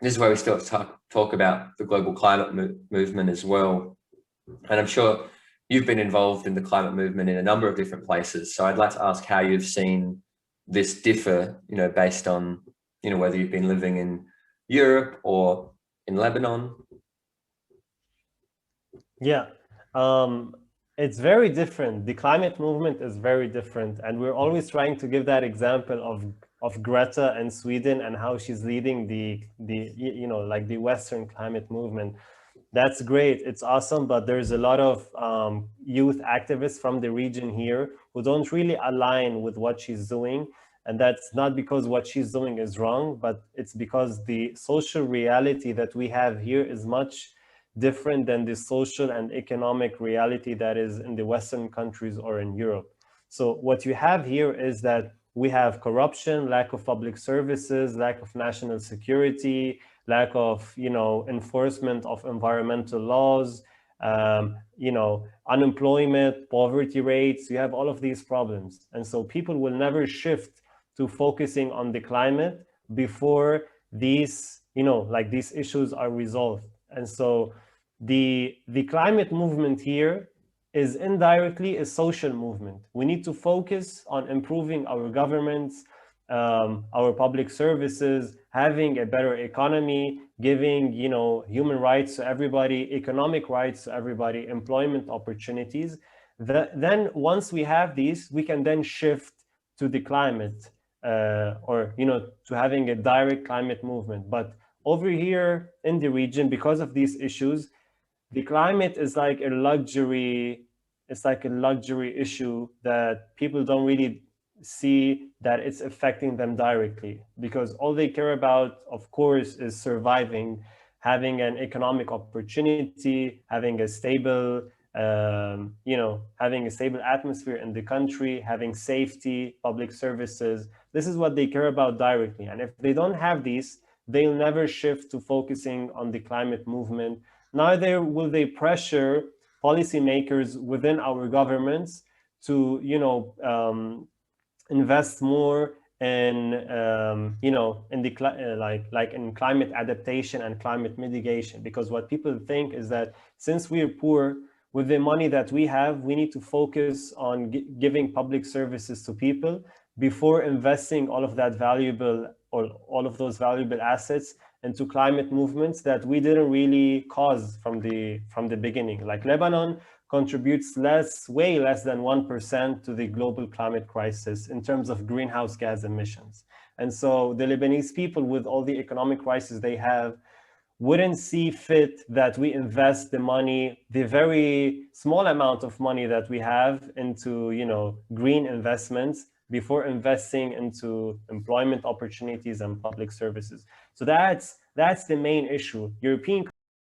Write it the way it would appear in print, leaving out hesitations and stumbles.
this is where we start to talk about the global climate movement as well. And I'm sure you've been involved in the climate movement in a number of different places. So I'd like to ask how you've seen this differ, based on, whether you've been living in Europe or in Lebanon. Yeah, it's very different. The climate movement is very different, and we're always trying to give that example of Greta in Sweden and how she's leading the like the Western climate movement. That's great. It's awesome, but there's a lot of youth activists from the region here who don't really align with what she's doing. And that's not because what she's doing is wrong, but it's because the social reality that we have here is much different than the social and economic reality that is in the Western countries or in Europe. So what you have here is that we have corruption, lack of public services, lack of national security, lack of enforcement of environmental laws, unemployment, poverty rates. You have all of these problems, and so people will never shift to focusing on the climate before these these issues are resolved. And so the climate movement here is indirectly a social movement. We need to focus on improving our governments, our public services, having a better economy, giving human rights to everybody, economic rights to everybody, employment opportunities. Then once we have these, we can then shift to the climate or to having a direct climate movement. But over here in the region, because of these issues, the climate is like a luxury. It's like a luxury issue that people don't really see that it's affecting them directly, because all they care about, of course, is surviving, having an economic opportunity, having a stable, having a stable atmosphere in the country, having safety, public services. This is what they care about directly. And if they don't have these, they'll never shift to focusing on the climate movement. Neither will they pressure policymakers within our governments to, invest more in, in the like in climate adaptation and climate mitigation. Because what people think is that since we're poor, with the money that we have, we need to focus on giving public services to people before investing all of that valuable or all of those valuable assets into climate movements that we didn't really cause from the beginning. Like Lebanon contributes way less than 1% to the global climate crisis in terms of greenhouse gas emissions. And so the Lebanese people, with all the economic crisis they have, wouldn't see fit that we invest the money, the very small amount of money that we have, into green investments before investing into employment opportunities and public services. So that's the main issue. European